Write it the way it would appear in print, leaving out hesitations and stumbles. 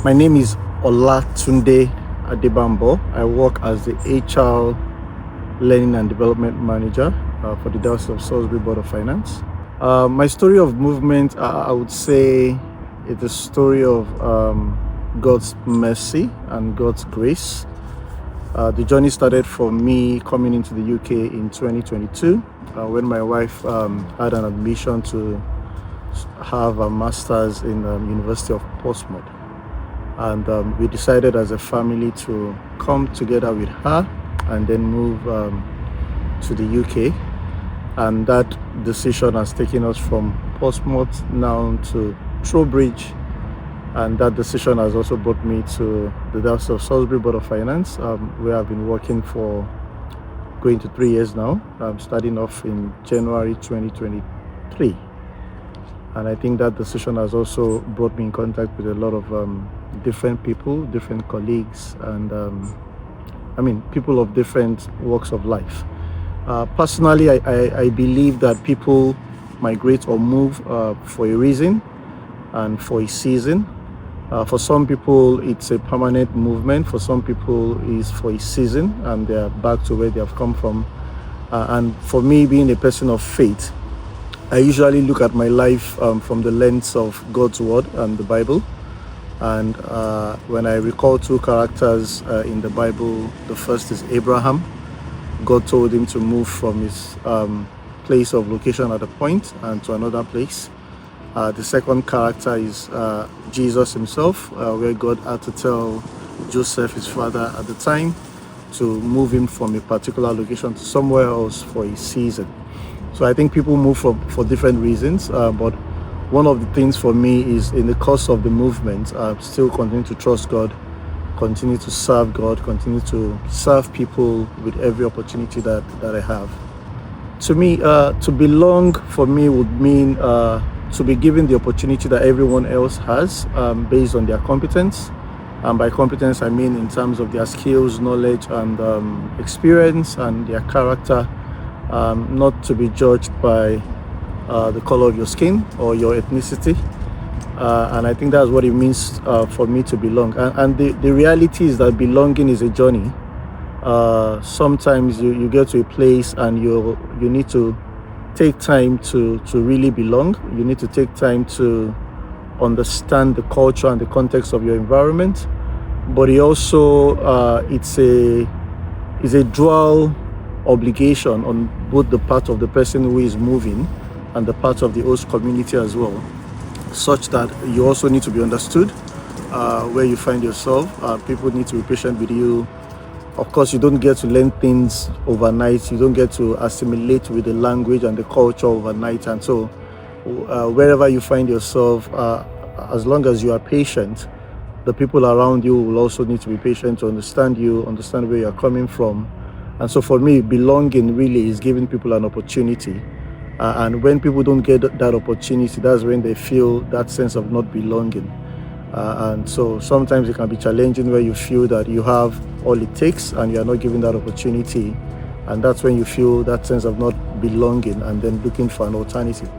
My name is Olatunde Adebambo. I work as the HR Learning and Development Manager for the Diocese of Salisbury Board of Finance. My story of movement, I would say, it's a story of God's mercy and God's grace. The journey started for me coming into the UK in 2022 when my wife had an admission to have a master's in University of Portsmouth. And we decided as a family to come together with her and then move to the UK. And that decision has taken us from Portsmouth now to Trowbridge. And that decision has also brought me to the Diocese of Salisbury Board of Finance, where I've been working for going to 3 years now. I'm starting off in January 2023. And I think that decision has also brought me in contact with a lot of different people, different colleagues, and people of different walks of life. Personally, I believe that people migrate or move for a reason and for a season. For some people, it's a permanent movement. For some people, it's for a season, and they're back to where they have come from. And for me, being a person of faith, I usually look at my life from the lens of God's Word and the Bible. And when I recall two characters in the Bible, the first is Abraham. God told him to move from his place of location at a point and to another place. The second character is Jesus himself, where God had to tell Joseph, his father at the time, to move him from a particular location to somewhere else for a season. So I think people move for different reasons, but one of the things for me is in the course of the movement, still continue to trust God, continue to serve God, continue to serve people with every opportunity that I have. To me, to belong for me would mean to be given the opportunity that everyone else has based on their competence. And by competence, I mean in terms of their skills, knowledge, and experience and their character. Not to be judged by the color of your skin or your ethnicity. And I think that's what it means for me to belong. And the reality is that belonging is a journey. Sometimes you get to a place and you need to take time to really belong. You need to take time to understand the culture and the context of your environment. But it also, it's a dual obligation on both the part of the person who is moving and the part of the host community as well, such that you also need to be understood where you find yourself. People need to be patient with you. Of course, you don't get to learn things overnight. You don't get to assimilate with the language and the culture overnight. And so wherever you find yourself, as long as you are patient, the people around you will also need to be patient to understand you, understand where you're coming from. And so for me, belonging really is giving people an opportunity. And when people don't get that opportunity, that's when they feel that sense of not belonging. And so sometimes it can be challenging where you feel that you have all it takes and you are not given that opportunity. And that's when you feel that sense of not belonging and then looking for an alternative.